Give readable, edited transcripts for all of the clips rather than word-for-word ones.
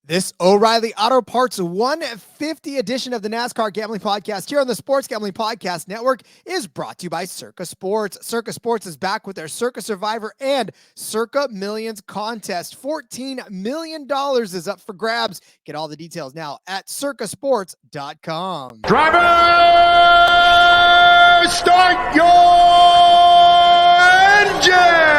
This O'Reilly Auto Parts 150 edition of the NASCAR Gambling Podcast here on the Sports Gambling Podcast Network is brought to you by Circa Sports. Circa Sports is back with their Circa Survivor and Circa Millions contest. $14 million is up for grabs. Get all the details now at circasports.com. Driver, start your engine!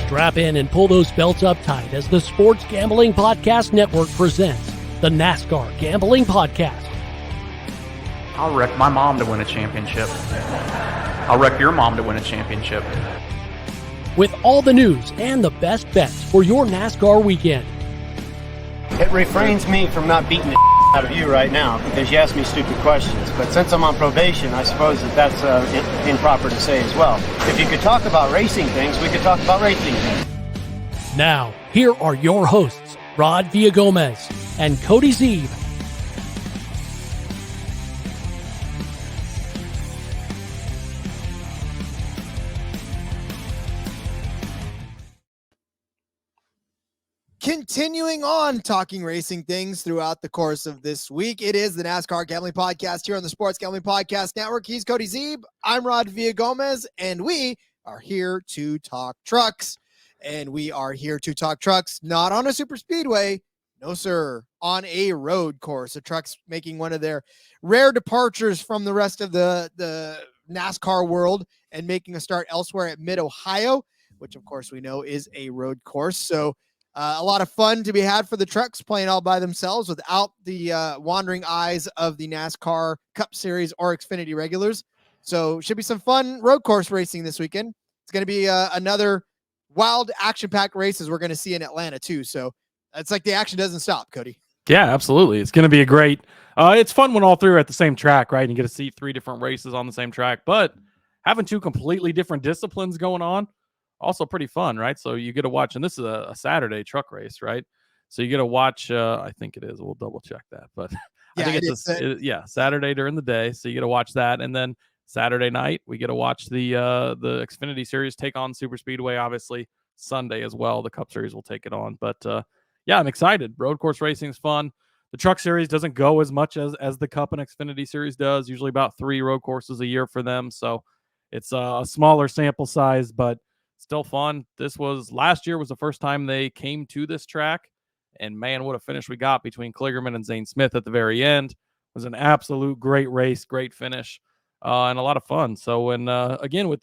Strap in and pull those belts up tight as the Sports Gambling Podcast Network presents the NASCAR Gambling Podcast. I'll wreck my mom to win a championship. I'll wreck your mom to win a championship. With all the news and the best bets for your NASCAR weekend. It refrains me from not beating the out of you right now because you asked me stupid questions. But since I'm on probation, I suppose that's improper to say as well. If you could talk about racing things, we could talk about racing things. Now, here are your hosts, Rod Villagomez and Cody Zeeb. Continuing on talking racing things throughout the course of this week, it is the NASCAR Gambling Podcast here on the Sports Gambling Podcast Network. He's Cody Zeeb. I'm Rod Villagomez, and we are here to talk trucks. And we are here to talk trucks, not on a super speedway. No, sir. On a road course. The trucks making one of their rare departures from the rest of the NASCAR world and making a start elsewhere at Mid-Ohio, which, of course, we know is a road course. So, a lot of fun to be had for the trucks playing all by themselves without the wandering eyes of the NASCAR Cup Series or Xfinity regulars. So should be some fun road course racing this weekend. It's going to be another wild action-packed races we're going to see in Atlanta too. So it's like the action doesn't stop, Cody. Yeah, absolutely. It's going to be a great it's fun when all three are at the same track, right? And you get to see three different races on the same track, but having two completely different disciplines going on, also pretty fun, right? So you get to watch, and this is a Saturday truck race, right? So you get to watch, I think it is, we'll double check that, but I think it's Saturday during the day. So you get to watch that. And then Saturday night, we get to watch the Xfinity Series take on Super Speedway, obviously Sunday as well. The Cup Series will take it on, but yeah, I'm excited. Road course racing is fun. The Truck Series doesn't go as much as the Cup and Xfinity Series does, usually about 3 road courses a year for them. So it's a smaller sample size, but still fun. Last year was the first time they came to this track, and man, what a finish we got between Kligerman and Zane Smith at the very end. It was an absolute great race, great finish, and a lot of fun. So, and again, with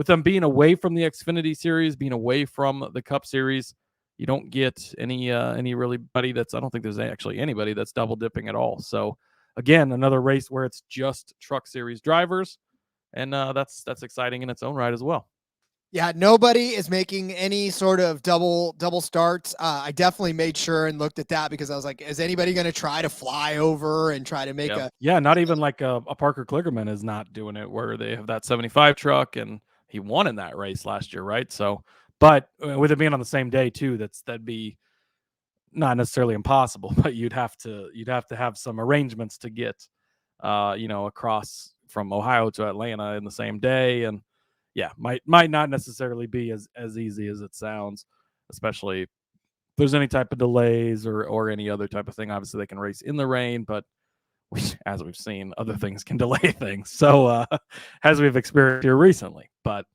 them being away from the Xfinity Series, being away from the Cup Series, you don't get any really buddy I don't think there's actually anybody that's double dipping at all. So, again, another race where it's just Truck Series drivers, and that's exciting in its own right as well. Yeah, nobody is making any sort of double starts. I definitely made sure and looked at that because I was like, is anybody going to try to fly over and try to make not even like a Parker Kligerman is not doing it, where they have that 75 truck and he won in that race last year, right? So, but with it being on the same day too, that'd be not necessarily impossible, but you'd have to have some arrangements to get across from Ohio to Atlanta in the same day. And yeah, might not necessarily be as easy as it sounds, especially if there's any type of delays or any other type of thing. Obviously, they can race in the rain, but as we've seen, other things can delay things. So as we've experienced here recently. But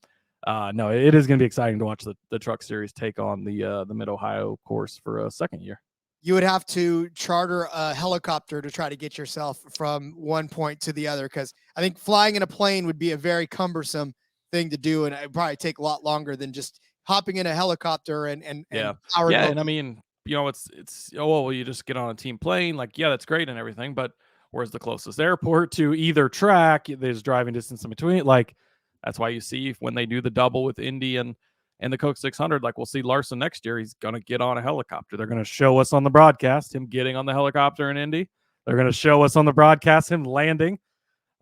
no, it is going to be exciting to watch the Truck Series take on the Mid-Ohio course for a second year. You would have to charter a helicopter to try to get yourself from one point to the other, because I think flying in a plane would be a very cumbersome thing to do, and it'd probably take a lot longer than just hopping in a helicopter and power. Yeah, and I mean, it's you just get on a team plane, like, yeah, that's great and everything, but where's the closest airport to either track? There's driving distance in between. Like, that's why you see when they do the double with Indy and the Coke 600, like, we'll see Larson next year. He's going to get on a helicopter. They're going to show us on the broadcast him getting on the helicopter in Indy. They're going to show us on the broadcast him landing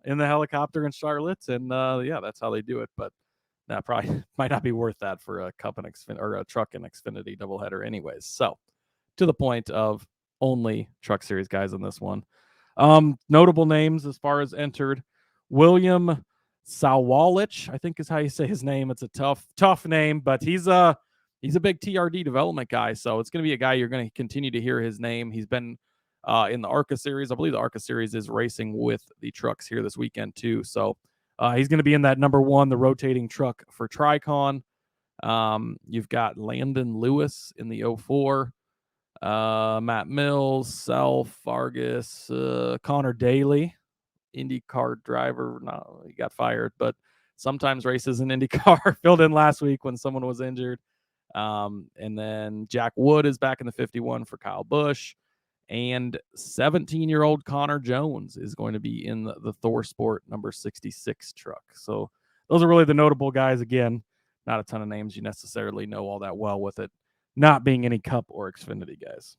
in the helicopter in Charlotte. And yeah, that's how they do it. But that probably might not be worth that for a Cup and or a Truck and Xfinity doubleheader anyways. So to the point of only Truck Series guys in this one. Notable names as far as entered: William Sawalich, I think is how you say his name. It's a tough name, but he's a big TRD development guy, so it's going to be a guy you're going to continue to hear his name. He's been in the ARCA Series. I believe the ARCA Series is racing with the trucks here this weekend too, so he's going to be in that number 1, the rotating truck for Tricon. You've got Landon Lewis in the 04. Matt Mills, Self, Vargas, Connor Daly, IndyCar driver. No, he got fired, but sometimes races in IndyCar. Filled in last week when someone was injured. And then Jack Wood is back in the 51 for Kyle Busch. And 17-year-old Connor Jones is going to be in the Thor Sport number 66 truck. So those are really the notable guys. Again, not a ton of names you necessarily know all that well with it not being any Cup or Xfinity guys.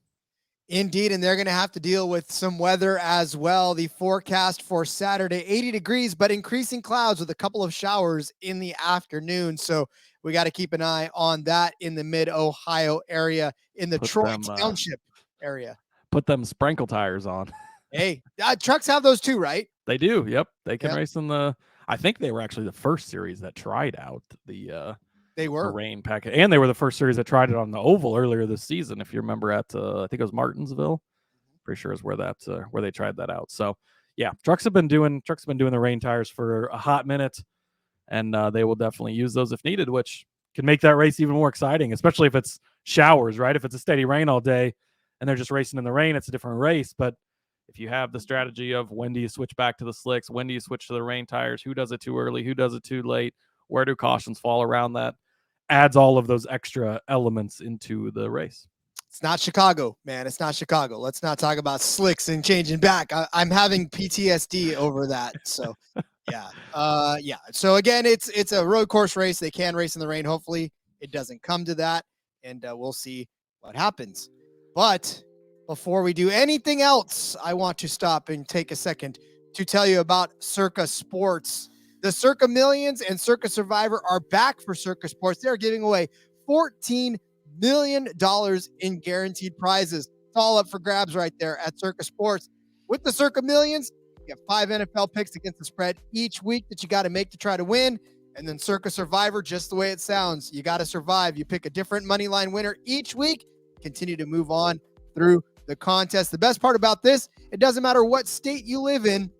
Indeed, and they're going to have to deal with some weather as well. The forecast for Saturday, 80 degrees, but increasing clouds with a couple of showers in the afternoon. So we got to keep an eye on that in the mid-Ohio area, in the Troy Township area. Put them sprinkle tires on. Hey, trucks have those too, right? They do. Yep. They can race in I think they were actually the first series that tried out the rain packet, and they were the first series that tried it on the oval earlier this season. If you remember at I think it was Martinsville, pretty sure is where they tried that out. So yeah, trucks have been doing the rain tires for a hot minute, and they will definitely use those if needed, which can make that race even more exciting, especially if it's showers, right? If it's a steady rain all day and they're just racing in the rain, it's a different race. But if you have the strategy of when do you switch back to the slicks, when do you switch to the rain tires, who does it too early, who does it too late, where do cautions fall around that, adds all of those extra elements into the race. It's not Chicago, man. It's not Chicago. Let's not talk about slicks and changing back. I'm having PTSD over that. So yeah. So again, it's a road course race. They can race in the rain. Hopefully it doesn't come to that, and we'll see what happens. But before we do anything else, I want to stop and take a second to tell you about Circa Sports. The Circa Millions and Circa Survivor are back for Circa Sports. They're giving away $14 million in guaranteed prizes. It's all up for grabs right there at Circa Sports. With the Circa Millions, you have 5 NFL picks against the spread each week that you got to make to try to win. And then Circa Survivor, just the way it sounds. You got to survive. You pick a different money line winner each week. Continue to move on through the contest. The best part about this, it doesn't matter what state you live in.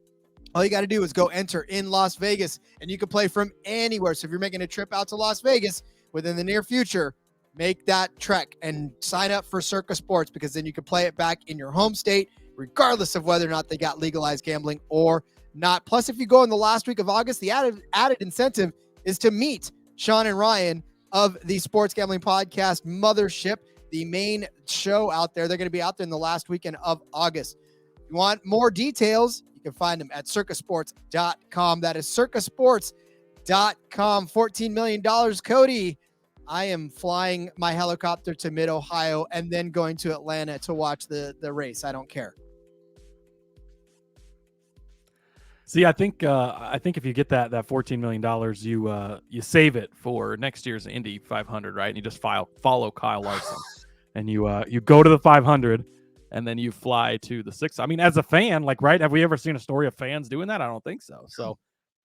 All you got to do is go enter in Las Vegas, and you can play from anywhere. So if you're making a trip out to Las Vegas within the near future, make that trek and sign up for Circa Sports, because then you can play it back in your home state, regardless of whether or not they got legalized gambling or not. Plus, if you go in the last week of August, the added incentive is to meet Sean and Ryan of the Sports Gambling Podcast Mothership, the main show out there. They're going to be out there in the last weekend of August. If you want more details, you can find them at circasports.com. That is circasports.com. $14 million. Cody, I am flying my helicopter to mid-Ohio and then going to Atlanta to watch the race. I don't care. See, I think if you get that $14 million, you save it for next year's Indy 500, right? And you just follow Kyle Larson, and you go to the 500. And then you fly to the 6. I mean, as a fan, right? Have we ever seen a story of fans doing that? I don't think so. So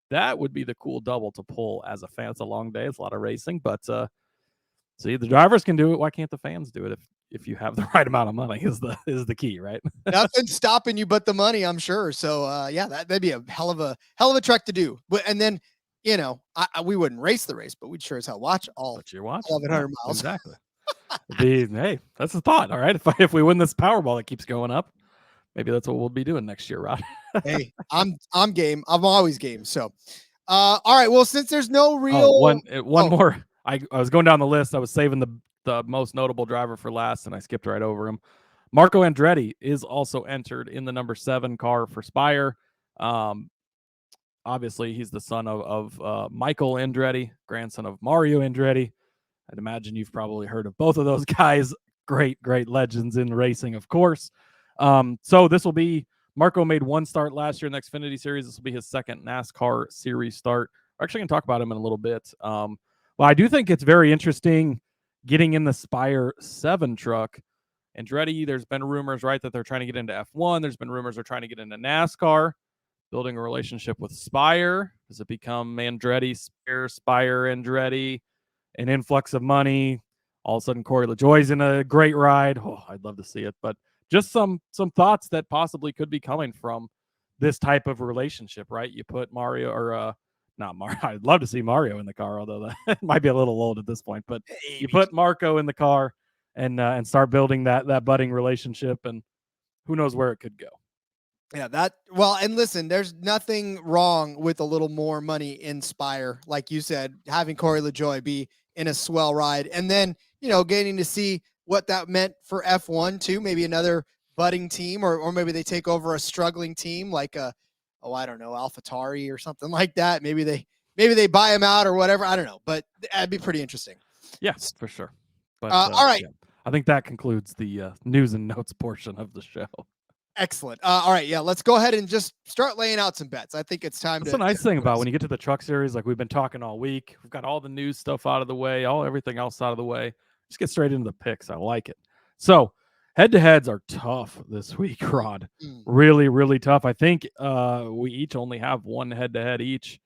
that would be the cool double to pull as a fan. It's a long day. It's a lot of racing, but see, the drivers can do it. Why can't the fans do it? If you have the right amount of money is the key, right? Nothing's stopping you but the money, I'm sure. So that'd be a hell of a trek to do. And then, we wouldn't race the race, but we'd sure as hell watch all 1,100 miles. Exactly. Hey, that's the thought. All right. If we win this Powerball that keeps going up, maybe that's what we'll be doing next year, Rod. Hey, I'm game. I'm always game. So, all right. Well, since there's no real one more, I was going down the list. I was saving the most notable driver for last, and I skipped right over him. Marco Andretti is also entered in the number 7 car for Spire. Obviously, he's the son of Michael Andretti, grandson of Mario Andretti. I'd imagine you've probably heard of both of those guys. Great legends in racing, of course. So this will be, Marco made 1 start last year in the Xfinity Series. This will be his second NASCAR Series start. We're actually going to talk about him in a little bit. Well, I do think it's very interesting getting in the Spire 7 truck. Andretti, there's been rumors, right, that they're trying to get into F1. There's been rumors they're trying to get into NASCAR, building a relationship with Spire. Does it become Andretti, Spire, Andretti, an influx of money? All of a sudden, Corey LaJoie's in a great ride. Oh, I'd love to see it. But just some thoughts that possibly could be coming from this type of relationship, right? You put Mario or not Mario. I'd love to see Mario in the car, although that might be a little old at this point. But you put Marco in the car and start building that budding relationship, and who knows where it could go. Yeah, and listen, there's nothing wrong with a little more money in Spire. Like you said, having Corey LaJoie be in a swell ride, and then, getting to see what that meant for F1 too. Maybe another budding team, or maybe they take over a struggling team like I don't know, AlphaTauri or something like that. Maybe they buy him out or whatever. I don't know, but that'd be pretty interesting. Yes, for sure. But all right. Yeah. I think that concludes the news and notes portion of the show. Excellent. All right. Yeah. Let's go ahead and just start laying out some bets. I think it's time. That's the nice thing about when you get to the truck series, like we've been talking all week. We've got all the news stuff out of the way, everything else out of the way. Just get straight into the picks. I like it. So head-to-heads are tough this week, Rod. Really, really tough. I think we each only have one head-to-head each,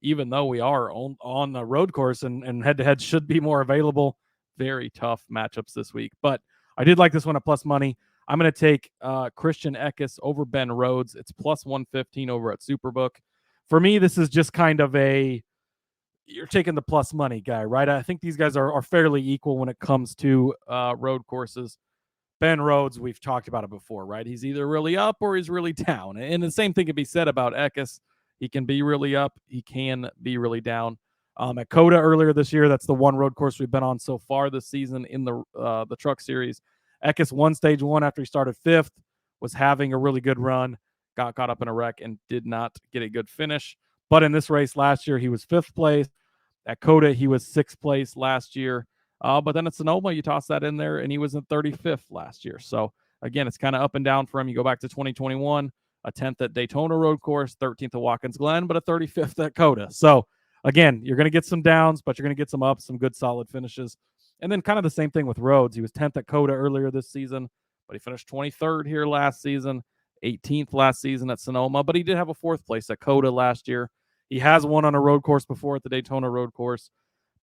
even though we are on the road course, and head-to-heads should be more available. Very tough matchups this week. But I did like this one at plus money. I'm going to take Christian Eckes over Ben Rhodes. It's plus 115 over at Superbook. For me, this is just kind of you're taking the plus money guy, right? I think these guys are fairly equal when it comes to road courses. Ben Rhodes, we've talked about it before, right? He's either really up or he's really down. And the same thing can be said about Eckes. He can be really up. He can be really down. At COTA earlier this year, that's the one road course we've been on so far this season in the Truck Series. Eckes won stage 1 after he started 5th, was having a really good run, got caught up in a wreck, and did not get a good finish. But in this race last year, he was 5th place. At COTA, he was 6th place last year. But then at Sonoma, you toss that in there, and he was in 35th last year. So, again, it's kind of up and down for him. You go back to 2021, a 10th at Daytona Road Course, 13th at Watkins Glen, but a 35th at COTA. So, again, you're going to get some downs, but you're going to get some ups, some good solid finishes. And then kind of the same thing with Rhodes. He was 10th at COTA earlier this season, but he finished 23rd here last season, 18th last season at Sonoma, but he did have a 4th place at COTA last year. He has won on a road course before at the Daytona Road Course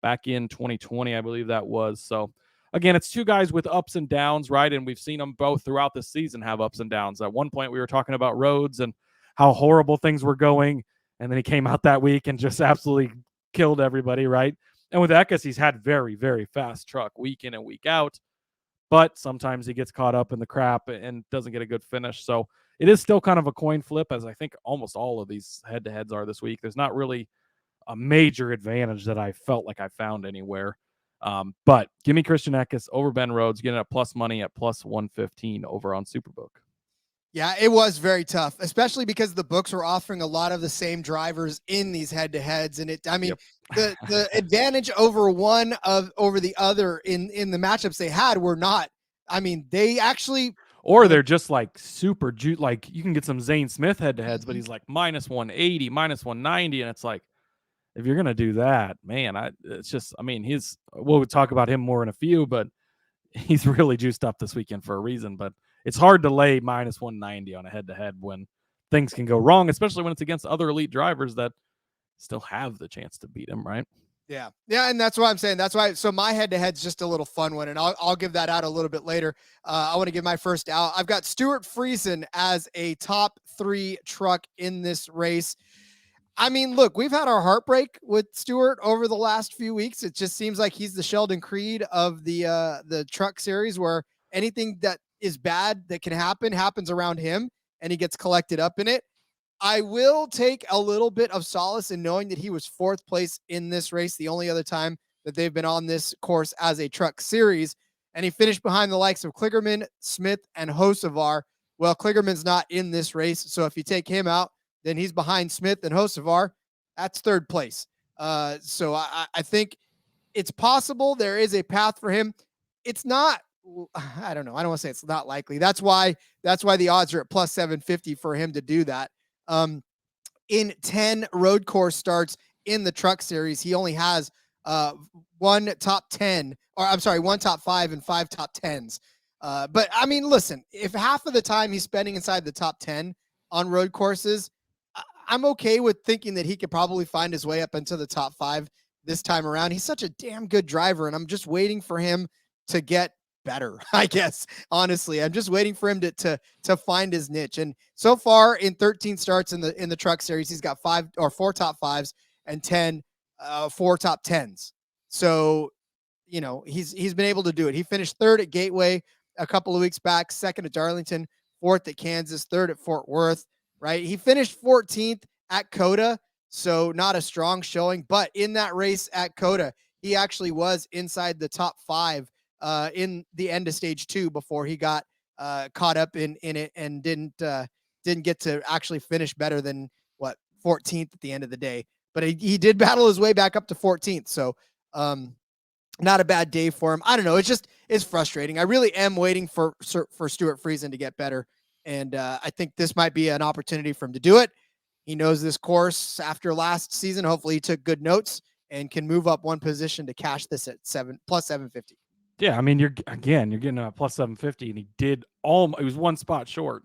back in 2020, I believe that was. So, again, it's two guys with ups and downs, right? And we've seen them both throughout the season have ups and downs. At one point, we were talking about Rhodes and how horrible things were going, and then he came out that week and just absolutely killed everybody, right? And with Eckes, he's had very, very fast truck week in and week out, but sometimes he gets caught up in the crap and doesn't get a good finish. So it is still kind of a coin flip, as I think almost all of these head-to-heads are this week. There's not really a major advantage that I felt like I found anywhere. But give me Christian Eckes over Ben Rhodes, getting a plus money at plus 115 over on Superbook. Yeah, it was very tough, especially because the books were offering a lot of the same drivers in these head-to-heads. And the advantage over the other in the matchups they had were not, they actually, or they're just like super like you can get some Zane Smith head-to-heads, but he's like minus 180, minus 190. And it's like, if you're going to do that, man, we'll talk about him more in a few, but he's really juiced up this weekend for a reason. But it's hard to lay minus 190 on a head-to-head when things can go wrong, especially when it's against other elite drivers that still have the chance to beat him, right? Yeah. And that's why I'm saying so my head-to-head's just a little fun one, and I'll give that out a little bit later. I want to give my first out. I've got Stuart Friesen as a top 3 truck in this race. Look, we've had our heartbreak with Stuart over the last few weeks. It just seems like he's the Sheldon Creed of the truck series, where anything that is bad that can happens around him, and he gets collected up in it. I will take a little bit of solace in knowing that he was 4th place in this race, the only other time that they've been on this course as a truck series, and he finished behind the likes of Kligerman, Smith, and Hocevar. Well, Kligerman's not in this race, so if you take him out, then he's behind Smith and Hocevar. That's 3rd place. So I think it's possible there is a path for him. It's not, I don't know. I don't want to say it's not likely. That's why the odds are at plus 750 for him to do that. In 10 road course starts in the Truck Series, he only has one top 10, or I'm sorry, one top 5 and 5 top 10s. But I mean, listen, if half of the time he's spending inside the top 10 on road courses, I'm okay with thinking that he could probably find his way up into the top 5 this time around. He's such a damn good driver, and I'm just waiting for him to get better, I guess. Honestly, I'm just waiting for him to find his niche. And so far in 13 starts in the Truck Series, he's got 4 top 5s and 4 top 10s. So, he's been able to do it. He finished 3rd at Gateway a couple of weeks back, 2nd at Darlington, 4th at Kansas, 3rd at Fort Worth, right? He finished 14th at COTA, so not a strong showing, but in that race at COTA, he actually was inside the top 5 in the end of stage 2 before he got caught up in it and didn't get to actually finish better than 14th at the end of the day. But he did battle his way back up to 14th. So not a bad day for him. I don't know. It's frustrating. I really am waiting for Stuart Friesen to get better. And I think this might be an opportunity for him to do it. He knows this course after last season. Hopefully he took good notes and can move up one position to cash this at plus 750. Yeah, I mean, you're getting a plus 750, and he was one spot short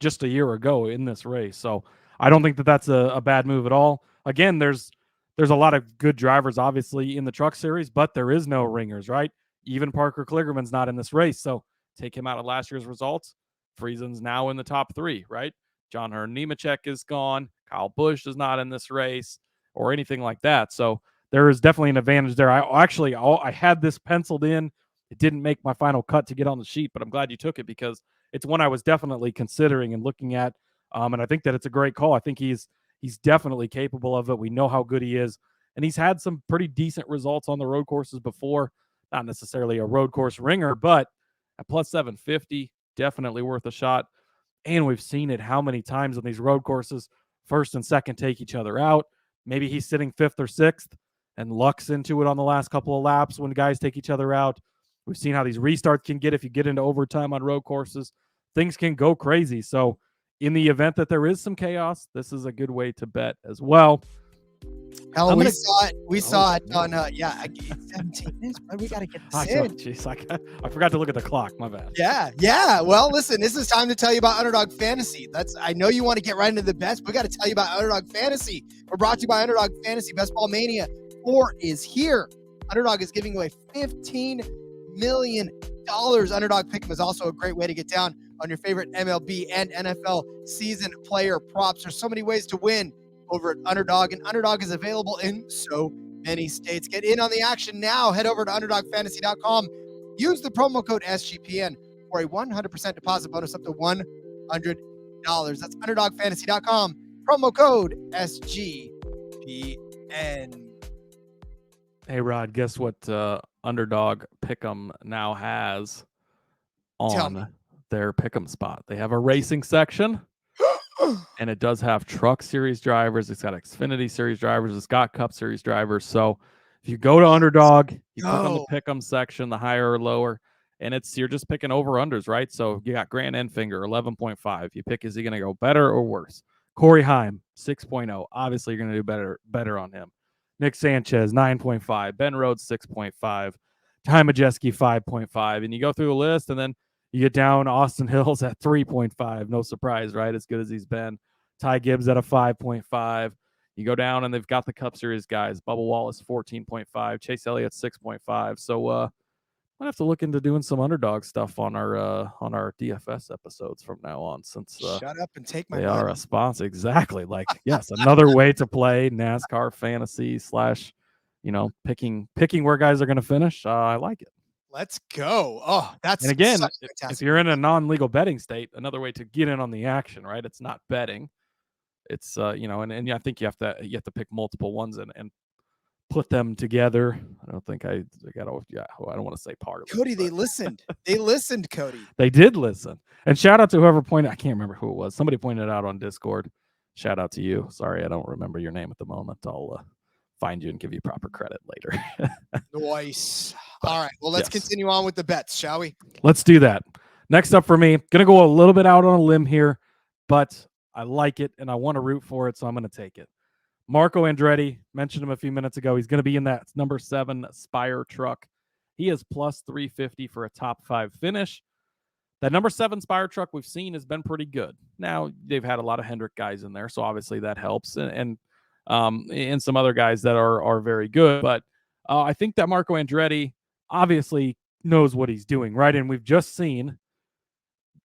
just a year ago in this race. So I don't think that that's a bad move at all. Again, there's a lot of good drivers, obviously, in the Truck Series, but there is no ringers, right? Even Parker Kligerman's not in this race. So take him out of last year's results. Friesen's now in the top 3, right? John Hearn Nemechek is gone. Kyle Busch is not in this race or anything like that. So there is definitely an advantage there. I had this penciled in. It didn't make my final cut to get on the sheet, but I'm glad you took it because it's one I was definitely considering and looking at. And I think that it's a great call. I think he's definitely capable of it. We know how good he is. And he's had some pretty decent results on the road courses before. Not necessarily a road course ringer, but at plus 750, definitely worth a shot. And we've seen it how many times on these road courses, first and second take each other out. Maybe he's sitting 5th or 6th and lucks into it on the last couple of laps when guys take each other out. We've seen how these restarts can get if you get into overtime on road courses. Things can go crazy. So in the event that there is some chaos, this is a good way to bet as well. Hell, we saw it on 17 minutes, but we got to get this in. Jeez, I forgot to look at the clock. My bad. Yeah. Well, listen, this is time to tell you about Underdog Fantasy. I know you want to get right into the bets, but we got to tell you about Underdog Fantasy. We're brought to you by Underdog Fantasy. Best Ball Mania 4 is here. Underdog is giving away $15 million. Underdog Pick'em is also a great way to get down on your favorite MLB and NFL season player props. There's so many ways to win over at Underdog, and Underdog is available in so many states. Get in on the action now. Head over to UnderdogFantasy.com. Use the promo code SGPN for a 100% deposit bonus up to $100. That's UnderdogFantasy.com. Promo code SGPN. Hey, Rod, guess what Underdog Pick'em now has on their Pick'em spot? They have a racing section. And it does have Truck Series drivers. It's got Xfinity Series drivers. It's got Cup Series drivers. So if you go to Underdog, you click on the Pick'em section, the higher or lower, and you're just picking over-unders, right? So you got Grant Enfinger, 11.5. You pick, is he going to go better or worse? Corey Heim, 6.0. Obviously, you're going to do better on him. Nick Sanchez, 9.5. Ben Rhodes, 6.5. Ty Majeski, 5.5. And you go through the list, and then you get down Austin Hills at 3.5. No surprise, right? As good as he's been. Ty Gibbs at a 5.5. You go down, and they've got the Cup Series guys. Bubba Wallace, 14.5. Chase Elliott, 6.5. So I might have to look into doing some Underdog stuff on our DFS episodes from now on, since shut up and take my they money. are a sponsor. Exactly. Like, yes, another way to play NASCAR fantasy / picking where guys are going to finish. I like it. Let's go. Oh, that's and again, if you're in a non-legal betting state, another way to get in on the action, right? It's not betting. It's and I think you have to pick multiple ones and put them together. I don't think I don't want to say part of Cody, it. they listened. They listened, Cody. They did listen. And shout out to whoever pointed, I can't remember who it was. Somebody pointed it out on Discord. Shout out to you. Sorry, I don't remember your name at the moment. I'll find you and give you proper credit later. Nice. All right. Well, let's continue on with the bets, shall we? Let's do that. Next up for me, going to go a little bit out on a limb here, but I like it and I want to root for it, so I'm going to take it. Marco Andretti, mentioned him a few minutes ago. He's going to be in that number 7 Spire truck. He is plus 350 for a top 5 finish. That number 7 Spire truck we've seen has been pretty good. Now, they've had a lot of Hendrick guys in there, so obviously that helps, and some other guys that are very good. But I think that Marco Andretti obviously knows what he's doing, right? And we've just seen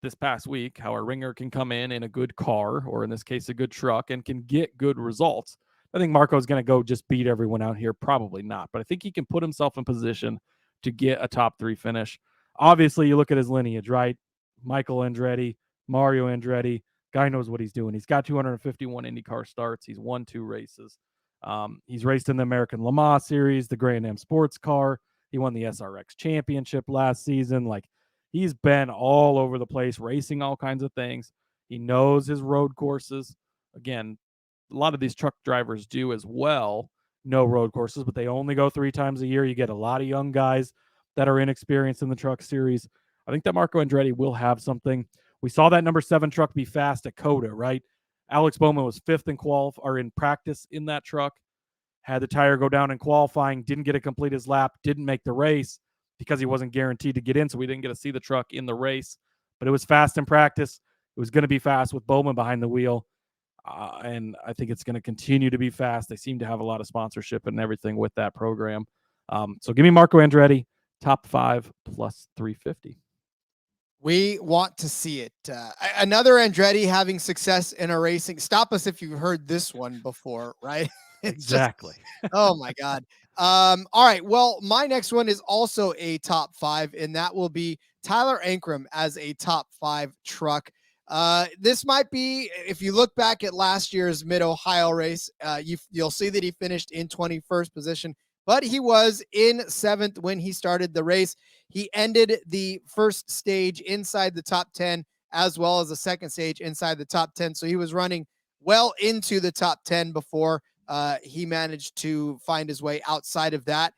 this past week how a ringer can come in a good car, or in this case, a good truck, and can get good results. I think Marco's going to go just beat everyone out here. Probably not, but I think he can put himself in position to get a top 3 finish. Obviously, you look at his lineage, right? Michael Andretti, Mario Andretti, guy knows what he's doing. He's got 251 IndyCar starts. He's won 2 races. He's raced in the American Le Mans Series, the Grand Am Sports Car. He won the SRX Championship last season. Like, he's been all over the place, racing all kinds of things. He knows his road courses. Again, a lot of these truck drivers do as well know road courses, but they only go 3 times a year. You get a lot of young guys that are inexperienced in the truck series. I think that Marco Andretti will have something. We saw that number 7 truck be fast at COTA, right? Alex Bowman was 5th in practice in that truck, had the tire go down in qualifying, didn't get to complete his lap, didn't make the race because he wasn't guaranteed to get in, so we didn't get to see the truck in the race. But it was fast in practice. It was going to be fast with Bowman behind the wheel. And I think it's going to continue to be fast. They seem to have a lot of sponsorship and everything with that program. So give me Marco Andretti, top 5 plus 350. We want to see it. Another Andretti having success in a racing. Stop us if you've heard this one before, right? Exactly. Oh my God. All right. Well, my next one is also a top 5, and that will be Tyler Ankrum as a top 5 truck. This might be, if you look back at last year's Mid-Ohio race, you'll see that he finished in 21st position, but he was in 7th when he started the race. He ended the first stage inside the top 10, as well as the second stage inside the top 10. So he was running well into the top 10 before he managed to find his way outside of that,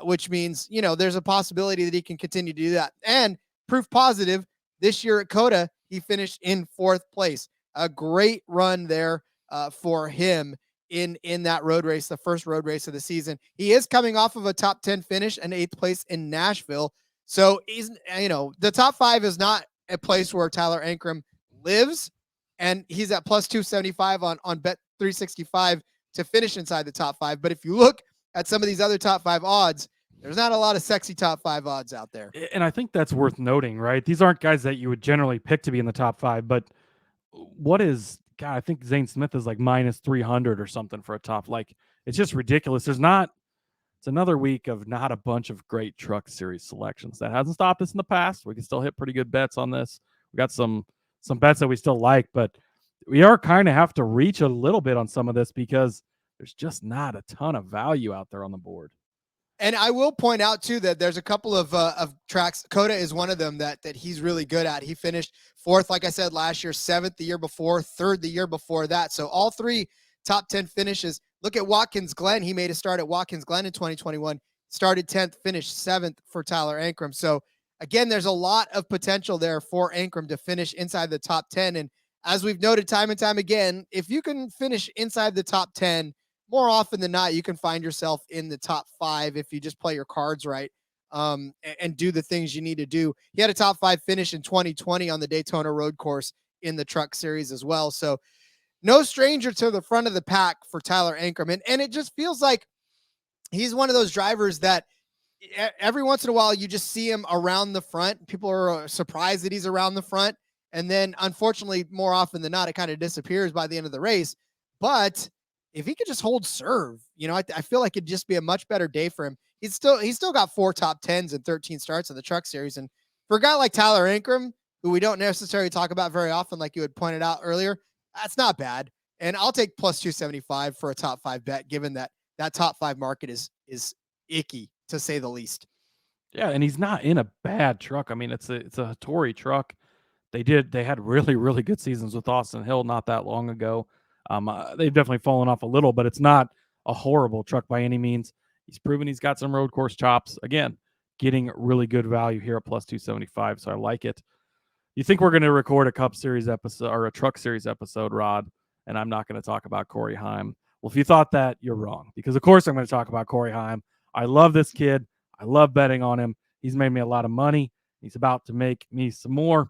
which means, there's a possibility that he can continue to do that. And proof positive, this year at COTA, he finished in 4th place. A great run there for him in that road race, the first road race of the season. He is coming off of a top 10 finish and 8th place in Nashville. So he's, the top 5 is not a place where Tyler Ankrum lives, and he's at plus 275 on Bet 365 to finish inside the top 5. But if you look at some of these other top 5 odds, there's not a lot of sexy top 5 odds out there. And I think that's worth noting, right? These aren't guys that you would generally pick to be in the top 5, but I think Zane Smith is like minus 300 or something for a top. Like, it's just ridiculous. It's another week of not a bunch of great truck series selections. That hasn't stopped us in the past. We can still hit pretty good bets on this. We got some bets that we still like, but we are kind of have to reach a little bit on some of this because there's just not a ton of value out there on the board. And I will point out too that there's a couple of tracks. COTA is one of them that he's really good at. He finished 4th, like I said, last year, 7th the year before, 3rd the year before that. So all 3 top 10 finishes. Look at Watkins Glen. He made a start at Watkins Glen in 2021. Started 10th, finished 7th for Tyler Ankrum. So again, there's a lot of potential there for Ankrum to finish inside the top 10. And as we've noted time and time again, if you can finish inside the top 10, more often than not, you can find yourself in the top 5 if you just play your cards right and do the things you need to do. He had a top 5 finish in 2020 on the Daytona Road Course in the Truck Series as well. So no stranger to the front of the pack for Tyler Ankrum. And it just feels like he's one of those drivers that every once in a while you just see him around the front. People are surprised that he's around the front. And then, unfortunately, more often than not, it kind of disappears by the end of the race. But if he could just hold serve, I feel like it'd just be a much better day for him. He's still got 4 top 10s and 13 starts in the Truck Series. And for a guy like Tyler Ankrum, who we don't necessarily talk about very often, like you had pointed out earlier, that's not bad. And I'll take plus 275 for a top 5 bet, given that top 5 market is icky, to say the least. Yeah, and he's not in a bad truck. I mean, it's a Hattori truck. They had really, really good seasons with Austin Hill not that long ago. They've definitely fallen off a little, but it's not a horrible truck by any means. He's proven he's got some road course chops. Again, getting really good value here at plus 275, so I like it. You think we're going to record a Cup Series episode or a Truck Series episode, Rod, and I'm not going to talk about Corey Heim. Well, if you thought that, you're wrong, because of course I'm going to talk about Corey Heim. I love this kid. I love betting on him. He's made me a lot of money. He's about to make me some more.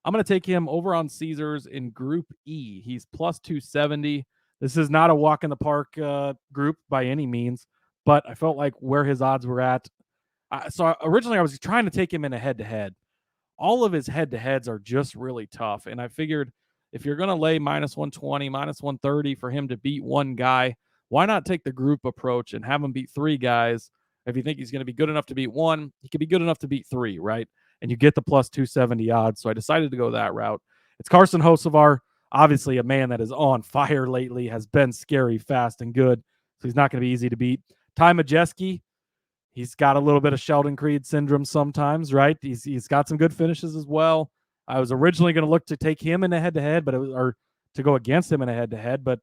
I'm going to take him over on Caesars in Group E. He's plus 270. This is not a walk in the park group by any means, but I felt like where his odds were at. So originally I was trying to take him in a head-to-head. All of his head-to-heads are just really tough, and I figured if you're going to lay minus 120, minus 130 for him to beat one guy, why not take the group approach and have him beat three guys? If you think he's going to be good enough to beat one, he could be good enough to beat three, right? And you get the plus 270 odds. So I decided to go that route. It's Carson Hocevar, obviously a man that is on fire lately, has been scary, fast, and good. So he's not going to be easy to beat. Ty Majeski, he's got a little bit of Sheldon Creed syndrome sometimes, right? He's got some good finishes as well. I was originally going to look to take him in a head-to-head, or to go against him in a head-to-head, but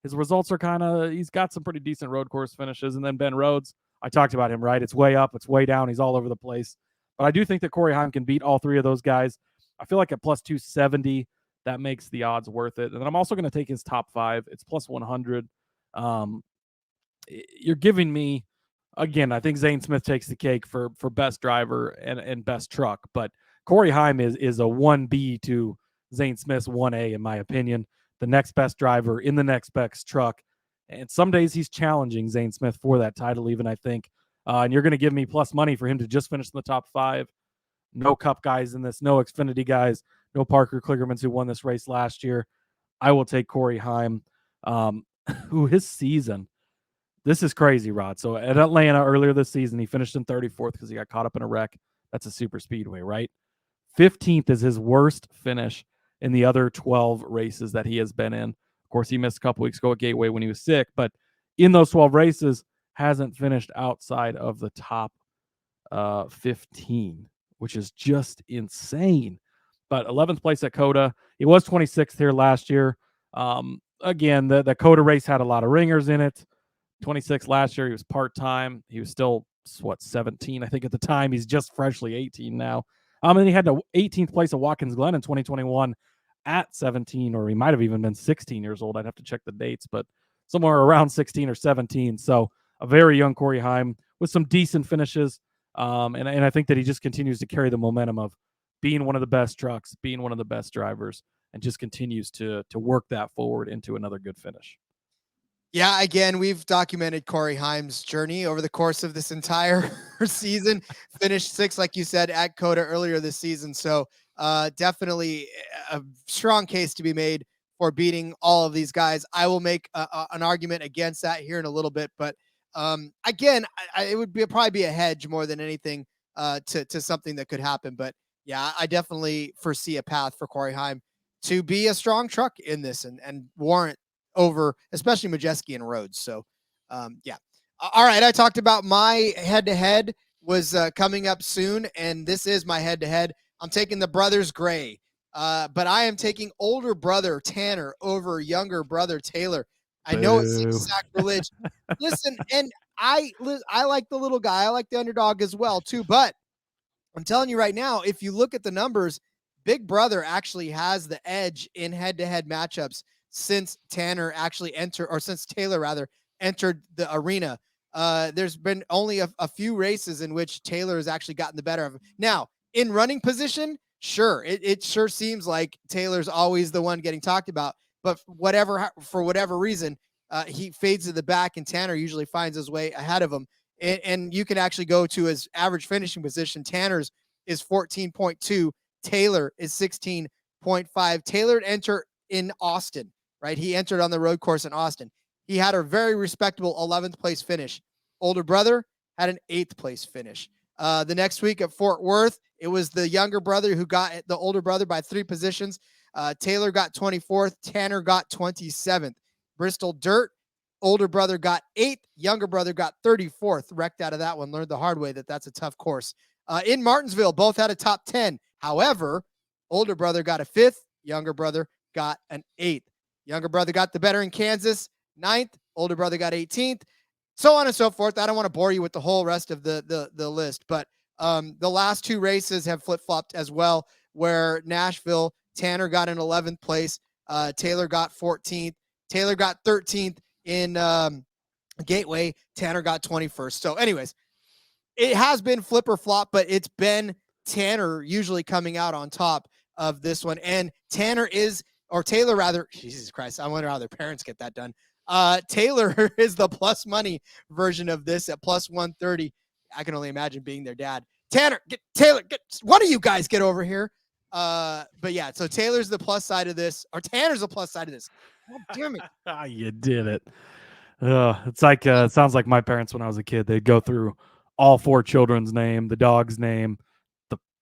his results are he's got some pretty decent road course finishes. And then Ben Rhodes, I talked about him, right? It's way up, it's way down. He's all over the place. But I do think that Corey Heim can beat all three of those guys. I feel like at plus 270, that makes the odds worth it. And then I'm also going to take his top five. It's plus 100. You're giving me, again, I think Zane Smith takes the cake for best driver and best truck. But Corey Heim is a 1B to Zane Smith's 1A, in my opinion. The next best driver in the next best truck. And some days he's challenging Zane Smith for that title, even, I think. And you're going to give me plus money for him to just finish in the top five. No Cup guys in this, no Xfinity guys, no Parker Kligermans who won this race last year. I will take Corey Heim, who his season, this is crazy, Rod. So at Atlanta earlier this season, he finished in 34th because he got caught up in a wreck. That's a super speedway, right? 15th is his worst finish in the other 12 races that he has been in. Of course, he missed a couple weeks ago at Gateway when he was sick, but in those 12 races, hasn't finished outside of the top 15, which is just insane. But 11th place at COTA. He was 26th here last year. Again, the COTA race had a lot of ringers in it. 26 last year. He was part-time. He was still, 17, I think, at the time. He's just freshly 18 now. And he had the 18th place at Watkins Glen in 2021 at 17, or he might have even been 16 years old. I'd have to check the dates, but somewhere around 16 or 17. So a very young Corey Heim with some decent finishes. And I think that he just continues to carry the momentum of being one of the best trucks, being one of the best drivers, and just continues to work that forward into another good finish. Yeah, again, we've documented Corey Heim's journey over the course of this entire season. Finished sixth, like you said, at COTA earlier this season. So definitely a strong case to be made for beating all of these guys. I will make an argument against that here in a little bit. But again, it would probably be a hedge more than anything to something that could happen. But yeah, I definitely foresee a path for Corey Heim to be a strong truck in this and warrant over, especially Majeski and Rhodes. So, yeah. All right. I talked about my head-to-head was coming up soon, and this is my head-to-head. I'm taking the brothers Gray, but I am taking older brother Tanner over younger brother Taylor. I know it seems sacrilege. Listen, and I like the little guy. I like the underdog as well, too. But I'm telling you right now, if you look at the numbers, Big Brother actually has the edge in head-to-head matchups since Taylor entered the arena. There's been only a few races in which Taylor has actually gotten the better of him. Now, in running position, sure, it sure seems like Taylor's always the one getting talked about, but for whatever reason, he fades to the back, and Tanner usually finds his way ahead of him. And you can actually go to his average finishing position. Tanner's is 14.2. Taylor is 16.5. Taylor entered in Austin, right? He entered on the road course in Austin. He had a very respectable 11th place finish. Older brother had an 8th place finish. The next week at Fort Worth, it was the younger brother who got the older brother by 3 positions. Taylor got 24th. Tanner got 27th. Bristol Dirt, older brother got 8th. Younger brother got 34th. Wrecked out of that one. Learned the hard way that that's a tough course. In Martinsville, both had a top 10. However, older brother got a 5th. Younger brother got an 8th. Younger brother got the better in Kansas, 9th. Older brother got 18th. So on and so forth. I don't want to bore you with the whole rest of the list, but the last 2 races have flip-flopped as well, where Nashville, Tanner got an 11th place. Taylor got 14th. Taylor got 13th. in Gateway. Tanner got 21st. So anyways, it has been flip or flop, but it's been Tanner usually coming out on top of this one. And Taylor rather, Jesus Christ, I wonder how their parents get that done. Taylor is the plus money version of this at plus 130. I can only imagine being their dad. One of you guys get over here. But yeah, so Taylor's the plus side of this, or Tanner's the plus side of this. God damn it. You did it. It's like, it sounds like my parents when I was a kid. They'd go through all 4 children's name, the dog's name,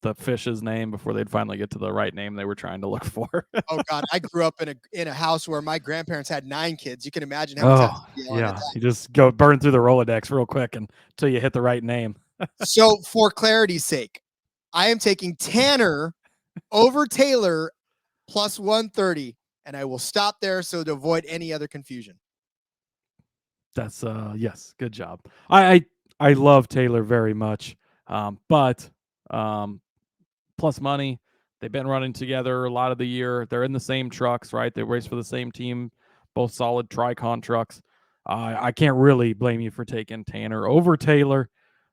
the fish's name before they'd finally get to the right name they were trying to look for. Oh God, I grew up in a house where my grandparents had 9 kids. You can imagine how much. Yeah, you just go burn through the Rolodex real quick until you hit the right name. So for clarity's sake, I am taking Tanner over Taylor plus 130, and I will stop there so to avoid any other confusion. That's yes, good job. I love Taylor very much, but plus money. They've been running together a lot of the year. They're in the same trucks, right? They race for the same team, both solid Tricon trucks. I can't really blame you for taking Tanner over Taylor.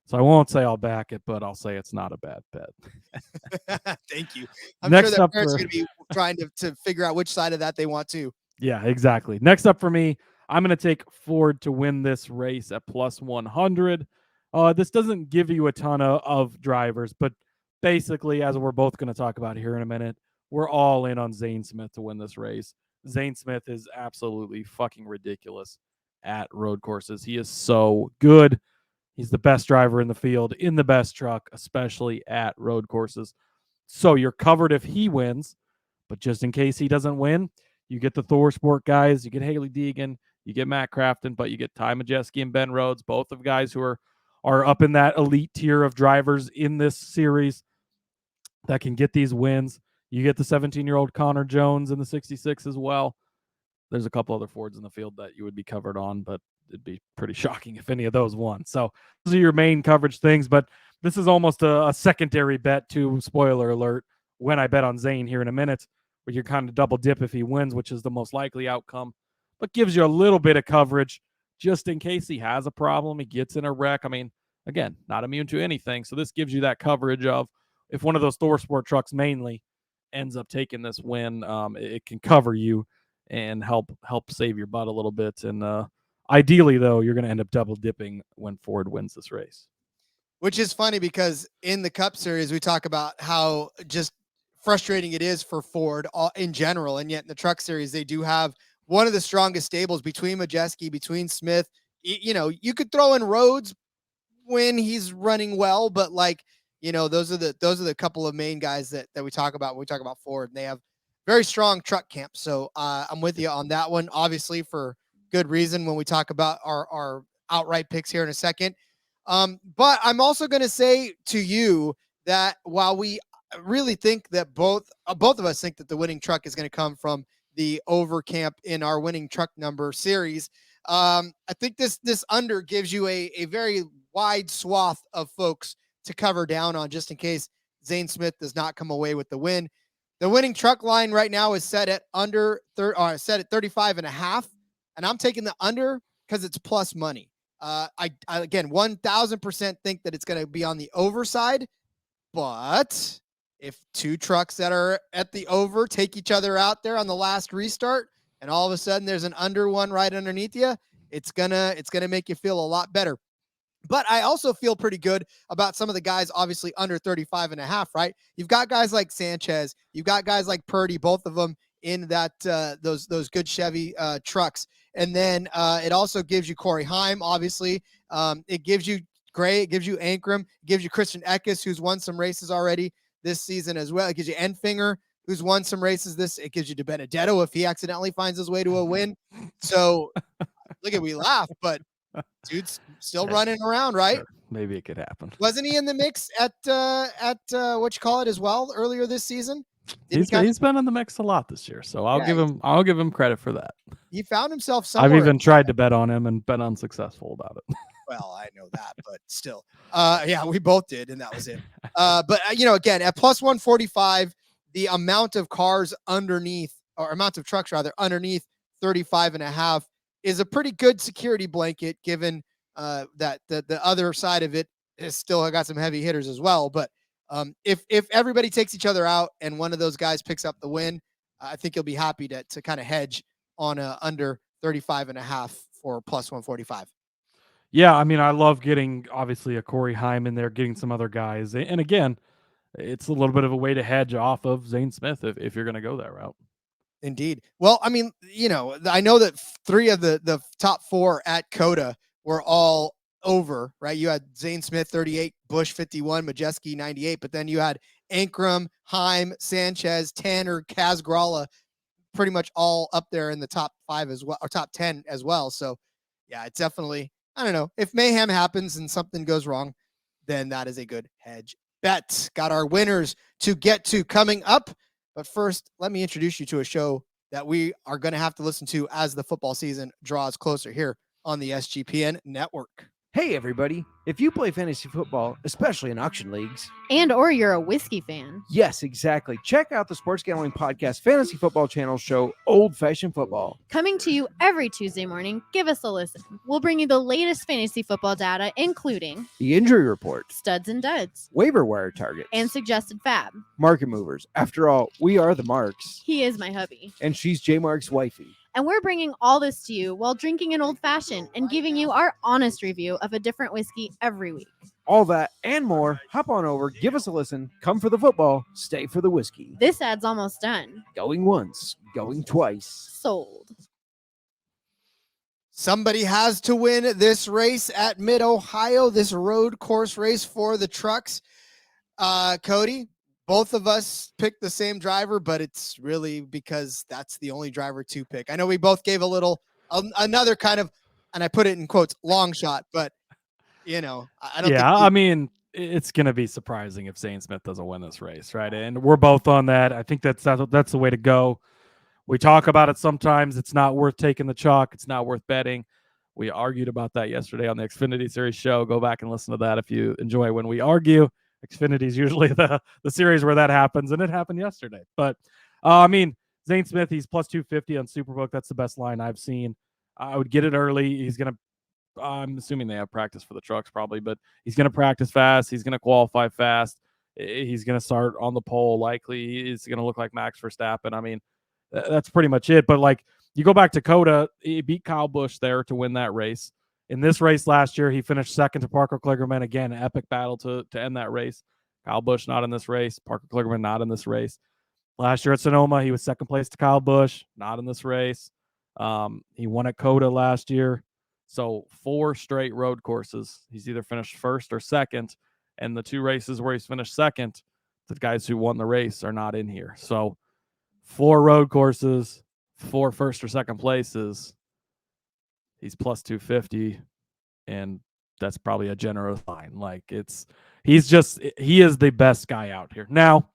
So I won't say I'll back it, but I'll say it's not a bad bet. Thank you. I'm Next sure their up parents are going to be trying to figure out which side of that they want to. Yeah, exactly. Next up for me, I'm going to take Ford to win this race at plus 100. This doesn't give you a ton of drivers, but basically, as we're both going to talk about here in a minute, we're all in on Zane Smith to win this race. Zane Smith is absolutely fucking ridiculous at road courses. He is so good. He's the best driver in the field, in the best truck, especially at road courses. So you're covered if he wins, but just in case he doesn't win, you get the Thor Sport guys, you get Haley Deegan, you get Matt Crafton, but you get Ty Majeski and Ben Rhodes, both of guys who are up in that elite tier of drivers in this series that can get these wins. You get the 17-year-old Connor Jones in the 66 as well. There's a couple other Fords in the field that you would be covered on, but it'd be pretty shocking if any of those won. So those are your main coverage things, but this is almost a secondary bet to, spoiler alert, when I bet on Zane here in a minute, where you're kind of double dip if he wins, which is the most likely outcome, but gives you a little bit of coverage just in case he has a problem, he gets in a wreck. I mean, again, not immune to anything. So this gives you that coverage of if one of those Thor Sport trucks mainly ends up taking this win, it can cover you and help save your butt a little bit. And ideally, though, you're going to end up double dipping when Ford wins this race. Which is funny because in the Cup Series, we talk about how just frustrating it is for Ford in general. And yet in the Truck Series, they do have one of the strongest stables between Majeski, between Smith. You know, you could throw in Rhodes when he's running well, but like, you know, those are the couple of main guys that we talk about when we talk about Ford, and they have very strong truck camp. So I'm with you on that one, obviously for good reason when we talk about our outright picks here in a second. But I'm also going to say to you that while we really think that both of us think that the winning truck is going to come from the over camp in our winning truck number series, I think this under gives you a very wide swath of folks to cover down on just in case Zane Smith does not come away with the win. The winning truck line right now is set at set at 35.5, and I'm taking the under because it's plus money. I again 1,000% think that it's going to be on the over side, but if 2 trucks that are at the over take each other out there on the last restart, and all of a sudden there's an under one right underneath you, it's gonna make you feel a lot better. But I also feel pretty good about some of the guys, obviously under 35.5, right? You've got guys like Sanchez, you've got guys like Purdy, both of them in that those good Chevy trucks. And then it also gives you Corey Heim, obviously. It gives you Gray, it gives you Ankrum, it gives you Christian Eckes, who's won some races already this season as well. It gives you Enfinger, who's won some races it gives you DiBenedetto if he accidentally finds his way to a win. So look at, we laugh, but dude's still running around, right? Sure. Maybe it could happen. Wasn't he in the mix at what you call it as well earlier this season? He's been in the mix a lot this year, so I'll give him credit for that. He found himself somewhere. I've even tried to bet on him and been unsuccessful about it. Well, I know that, but still, yeah, we both did, and that was it. But you know, again, at plus 145, the amount of cars underneath, or amount of trucks rather underneath 35.5 is a pretty good security blanket, given that the other side of it has still got some heavy hitters as well. But if everybody takes each other out and one of those guys picks up the win, I think you'll be happy to kind of hedge on a under 35.5 for plus 145. Yeah, I mean, I love getting obviously a Corey Heim in there, getting some other guys, and again, it's a little bit of a way to hedge off of Zane Smith if you're going to go that route. Indeed. Well, I mean, I know that 3 of the top 4 at COTA were all over, right? You had Zane Smith 38, Bush 51, Majeski 98, but then you had Ankrum, Heim, Sanchez, Tanner, Kazgrala, pretty much all up there in the top 5 as well, or top 10 as well. So yeah, it's definitely, I don't know, if mayhem happens and something goes wrong, then that is a good hedge bet. Got our winners to get to coming up. But first, let me introduce you to a show that we are going to have to listen to as the football season draws closer here on the SGPN network. Hey everybody, if you play fantasy football, especially in auction leagues, or you're a whiskey fan. Yes, exactly. Check out the Sports Gambling Podcast Fantasy Football Channel show, Old Fashioned Football. Coming to you every Tuesday morning, give us a listen. We'll bring you the latest fantasy football data, including The injury report, studs and duds, waiver wire targets, and suggested fab. market movers. After all, we are the Marks, He is my hubby. and she's J Mark's wifey. And we're bringing all this to you while drinking an old fashioned and giving you our honest review of a different whiskey every week. All that and more, hop on over, give us a listen, come for the football, stay for the whiskey. This ad's almost done. Going once, going twice. Sold. Somebody has to win this race at Mid-Ohio, this road course race for the trucks. Cody, both of us picked the same driver, but it's really because that's the only driver to pick. I know we both gave a little, another kind of, and I put it in quotes, long shot, but I don't think I mean, it's going to be surprising if Zane Smith doesn't win this race, right? And we're both on that. I think that's the way to go. We talk about it sometimes. It's not worth taking the chalk. It's not worth betting. We argued about that yesterday on the Xfinity Series show. Go back and listen to that if you enjoy when we argue. Xfinity is usually the series where that happens, and it happened yesterday. But, I mean, Zane Smith, he's plus 250 on Superbook. That's the best line I've seen. I would get it early. He's going to, I'm assuming they have practice for the trucks probably, but he's going to practice fast. He's going to qualify fast. He's going to start on the pole likely. He's going to look like Max Verstappen. I mean, that's pretty much it. But, like, you go back to COTA, he beat Kyle Busch there to win that race. In this race last year, he finished second to Parker Kligerman. Again, an epic battle to end that race. Kyle Busch not in this race. Parker Kligerman not in this race. Last year at Sonoma, he was second place to Kyle Busch, not in this race. He won at COTA last year. So 4 straight road courses. He's either finished first or second. And the 2 races where he's finished second, the guys who won the race are not in here. So 4 road courses, 4 first or second places. He's plus 250, and that's probably a generous line. Like, he is the best guy out here. Now,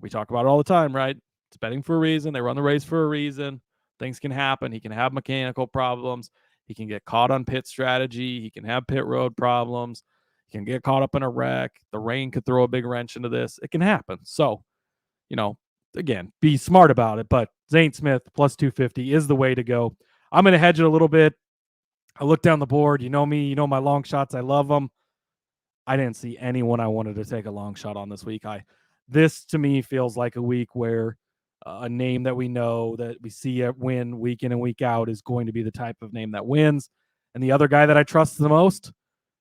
we talk about it all the time, right? It's betting for a reason. They run the race for a reason. Things can happen. He can have mechanical problems. He can get caught on pit strategy. He can have pit road problems. He can get caught up in a wreck. The rain could throw a big wrench into this. It can happen. So, again, be smart about it. But Zane Smith plus 250 is the way to go. I'm going to hedge it a little bit. I look down the board. You know me. You know my long shots. I love them. I didn't see anyone I wanted to take a long shot on this week. This, to me, feels like a week where a name that we know, that we see it win week in and week out, is going to be the type of name that wins. And the other guy that I trust the most,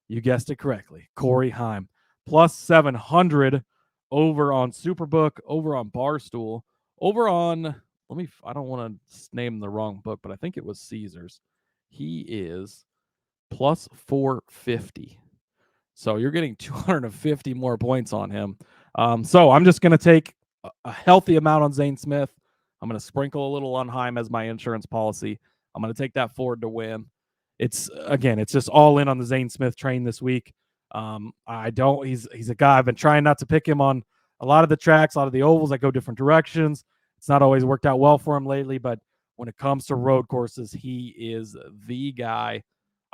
you guessed it correctly, Corey Heim. Plus 700 over on Superbook, over on Barstool, over on... I don't want to name the wrong book, but I think it was Caesars. He is plus 450. So you're getting 250 more points on him. So I'm just going to take a healthy amount on Zane Smith. I'm going to sprinkle a little on Heim as my insurance policy. I'm going to take that forward to win. It's just all in on the Zane Smith train this week. He's a guy, I've been trying not to pick him on a lot of the tracks, a lot of the ovals that go different directions. It's not always worked out well for him lately, but when it comes to road courses, he is the guy.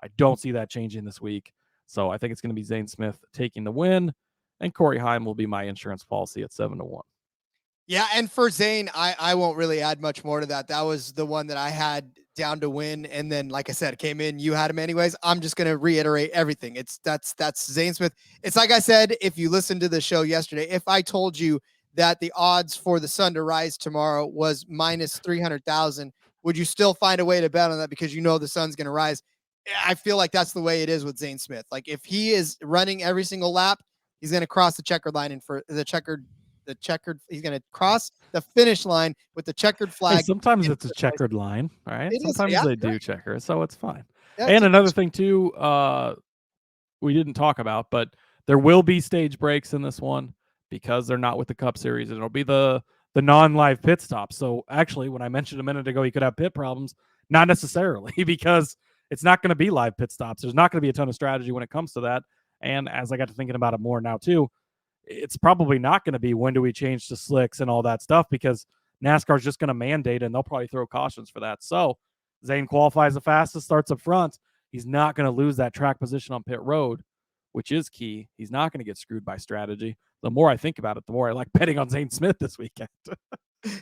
I don't see that changing this week. So I think it's going to be Zane Smith taking the win, and Corey Heim will be my insurance policy at 7-1. Yeah, and for Zane, I won't really add much more to that. That was the one that I had down to win. And then, like I said, came in, you had him anyways. I'm just going to reiterate everything. That's Zane Smith. It's like I said, if you listened to the show yesterday, if I told you that the odds for the sun to rise tomorrow was minus 300,000, would you still find a way to bet on that because you know the sun's going to rise? I feel like that's the way it is with Zane Smith. Like if he is running every single lap, he's going to cross the checkered line and for the checkered, he's going to cross the finish line with the checkered flag. Hey, sometimes it's a checkered line, right? Sometimes they do checker, so it's fine. And another thing too, we didn't talk about, but there will be stage breaks in this one because they're not with the Cup Series. It'll be the non-live pit stop. So actually, when I mentioned a minute ago, you could have pit problems, not necessarily because it's not going to be live pit stops. There's not going to be a ton of strategy when it comes to that. And as I got to thinking about it more now too, it's probably not going to be when do we change to slicks and all that stuff because NASCAR's just going to mandate it and they'll probably throw cautions for that. So Zane qualifies the fastest, starts up front. He's not going to lose that track position on pit road, which is key. He's not going to get screwed by strategy. The more I think about it, the more I like betting on Zane Smith this weekend.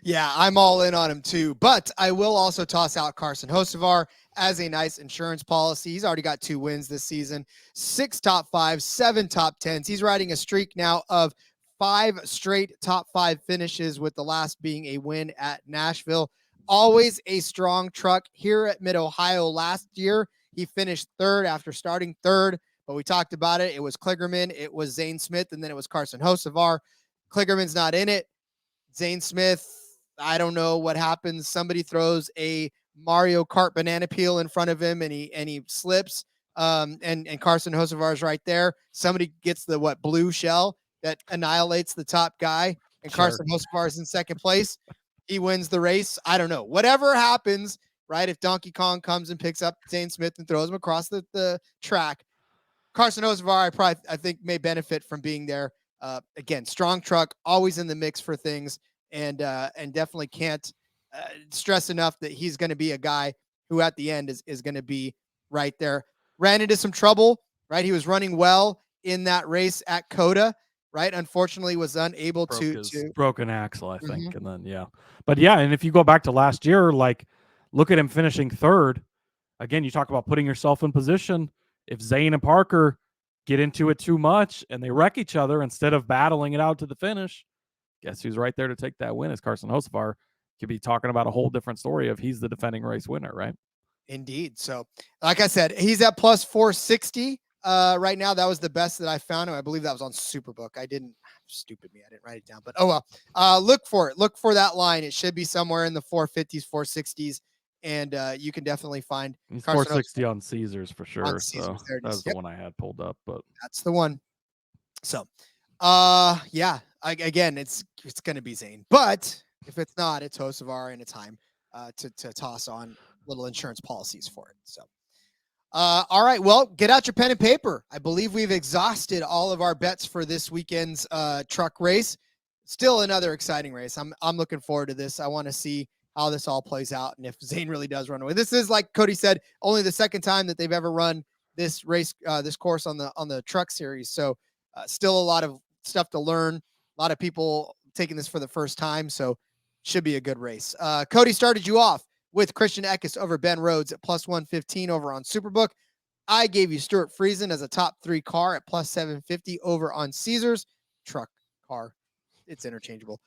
Yeah, I'm all in on him too. But I will also toss out Carson Hocevar as a nice insurance policy. He's already got 2 wins this season, 6 top 5s, 7 top 10s. He's riding a streak now of 5 straight top 5 finishes, with the last being a win at Nashville. Always a strong truck. Here at Mid-Ohio last year, he finished 3rd after starting 3rd. But we talked about it. It was Kligerman, it was Zane Smith, and then it was Carson Hocevar. Kligerman's not in it. Zane Smith, I don't know what happens. Somebody throws a Mario Kart banana peel in front of him and he slips. And Carson Hocevar is right there. Somebody gets the blue shell that annihilates the top guy, and Carson Hocevar is in 2nd place. He wins the race. I don't know. Whatever happens, right? If Donkey Kong comes and picks up Zane Smith and throws him across the track, Carson Hocevar, I think may benefit from being there. Again, strong truck, always in the mix for things, and definitely can't stress enough that he's going to be a guy who at the end is going to be right there. Ran into some trouble, right? He was running well in that race at COTA, right? Unfortunately, was unable to broke an axle, I think, and then but and if you go back to last year, like look at him finishing 3rd. Again, you talk about putting yourself in position. If Zane and Parker get into it too much and they wreck each other instead of battling it out to the finish, guess who's right there to take that win is Carson Hocevar. Could be talking about a whole different story if he's the defending race winner, right? Indeed. So, like I said, he's at plus 460 right now. That was the best that I found. I believe that was on Superbook. Stupid me, I didn't write it down, but oh well. Look for it. Look for that line. It should be somewhere in the 450s, 460s. And you can definitely find He's 460 on Caesars for sure. Caesars, so that's the one I had pulled up, but that's the one. So, again, it's going to be Zane, but if it's not, it's Hocevar, and it's time to toss on little insurance policies for it. So, all right, well, get out your pen and paper. I believe we've exhausted all of our bets for this weekend's truck race. Still another exciting race. I'm looking forward to this. I want to see how this all plays out, and if Zane really does run away. This is, like Cody said, only the 2nd time that they've ever run this race, this course on the Truck Series. So still a lot of stuff to learn. A lot of people taking this for the first time, so should be a good race. Cody started you off with Christian Eckes over Ben Rhodes at plus 115 over on Superbook. I gave you Stuart Friesen as a top 3 car at plus 750 over on Caesars. Truck, car, it's interchangeable.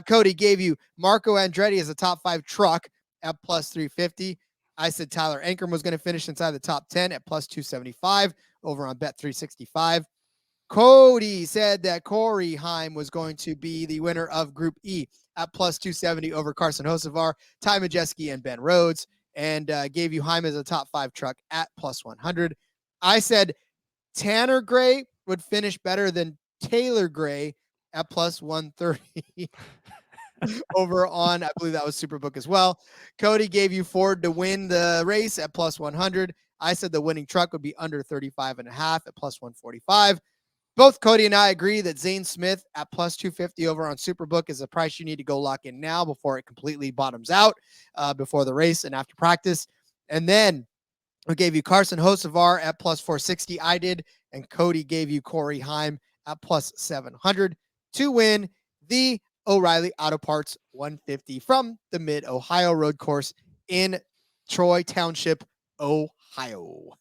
Cody gave you Marco Andretti as a top 5 truck at plus 350. I said Tyler Ankrum was going to finish inside the top 10 at plus 275 over on Bet 365. Cody said that Corey Heim was going to be the winner of Group E at plus 270 over Carson Hocevar, Ty Majeski, and Ben Rhodes, and gave you Heim as a top 5 truck at plus 100. I said Tanner Gray would finish better than Taylor Gray at plus 130 over on, I believe that was Superbook as well. Cody gave you Ford to win the race at plus 100. I said the winning truck would be under 35.5 at plus 145. Both Cody and I agree that Zane Smith at plus 250 over on Superbook is a price you need to go lock in now before it completely bottoms out before the race and after practice. And then we gave you Carson Hocevar at plus 460. I did. And Cody gave you Corey Heim at plus 700 to win the O'Reilly Auto Parts 150 from the Mid-Ohio Road Course in Troy Township, Ohio.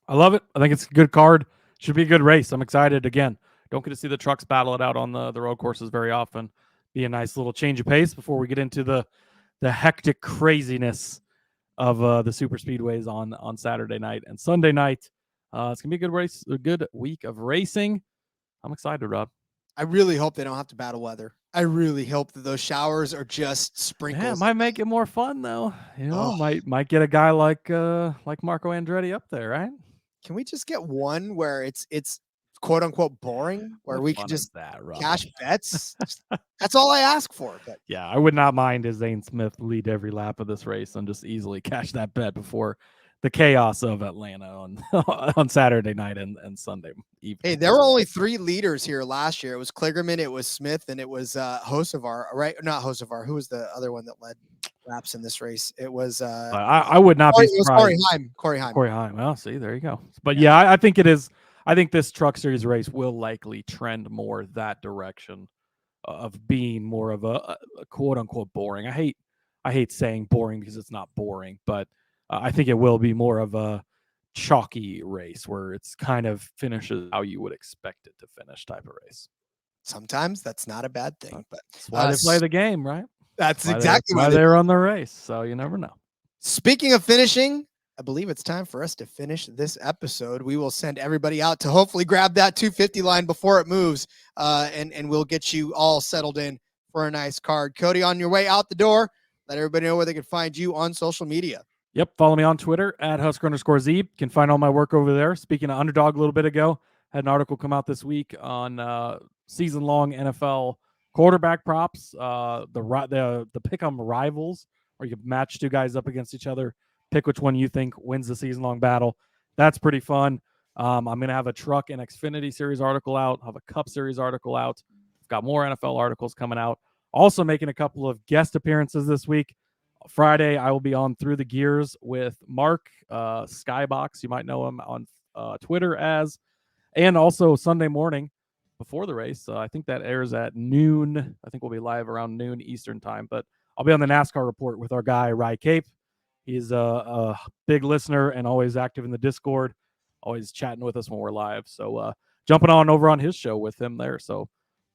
I love it. I think it's a good card. Should be a good race. I'm excited. Again, don't get to see the trucks battle it out on the road courses very often. Be a nice little change of pace before we get into the hectic craziness of the super speedways on Saturday night and Sunday night. It's gonna be a good race, a good week of racing. I'm excited, Rob. I really hope they don't have to battle weather. I really hope that those showers are just sprinkles. Yeah, it might make it more fun though. Might get a guy like Marco Andretti up there, right? Can we just get one where it's quote unquote boring, where we can just cash bets? That's all I ask for. But yeah, I would not mind if Zane Smith lead every lap of this race and just easily cash that bet before the chaos of Atlanta on Saturday night and Sunday evening. Hey, there were only 3 leaders here last year. It was Kligerman, it was Smith, and it was Hocevar, right? Not Hocevar. Who was the other one that led laps in this race? It was I would not be surprised. Corey Heim. Well, see, there you go. But yeah, I think it is. I think this Truck Series race will likely trend more that direction of being more of a quote unquote boring. I hate saying boring because it's not boring, but I think it will be more of a chalky race where it's kind of finishes how you would expect it to finish type of race. Sometimes that's not a bad thing, but that's why they play the game, right? That's exactly why they're on the race. So you never know. Speaking of finishing, I believe it's time for us to finish this episode. We will send everybody out to hopefully grab that 250 line before it moves, and we'll get you all settled in for a nice card. Cody, on your way out the door, let everybody know where they can find you on social media. Yep. Follow me on Twitter at Husker_Zeeb. You can find all my work over there. Speaking of Underdog a little bit ago, had an article come out this week on season-long NFL quarterback props, the pick-em rivals, where you can match 2 guys up against each other, pick which one you think wins the season-long battle. That's pretty fun. I'm going to have a Truck and Xfinity Series article out. I'll have a Cup Series article out. I've got more NFL articles coming out. Also making a couple of guest appearances this week. Friday, I will be on Through the Gears with Mark Skybox. You might know him on Twitter as. And also Sunday morning before the race. I think that airs at noon. I think we'll be live around noon Eastern time. But I'll be on the NASCAR report with our guy, Rye Cape. He's a big listener and always active in the Discord, always chatting with us when we're live. So jumping on over on his show with him there. So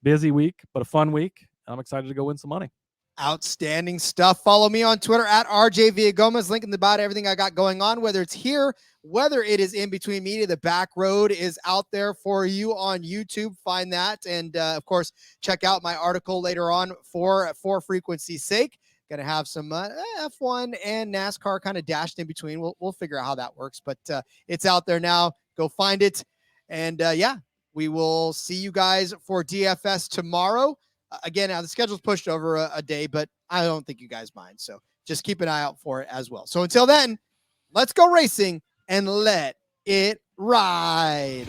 busy week, but a fun week. I'm excited to go win some money. Outstanding stuff. Follow me on Twitter at RJ Villagomez. Link in the bio to everything I got going on, whether it's here, whether it is in between media. The back road is out there for you on YouTube. Find that. And of course, check out my article later on for frequency's sake. Going to have some F1 and NASCAR kind of dashed in between. We'll figure out how that works, but it's out there now. Go find it. And yeah, we will see you guys for DFS tomorrow. Again, now the schedule's pushed over a day, but I don't think you guys mind. So just keep an eye out for it as well. So until then, let's go racing and let it ride.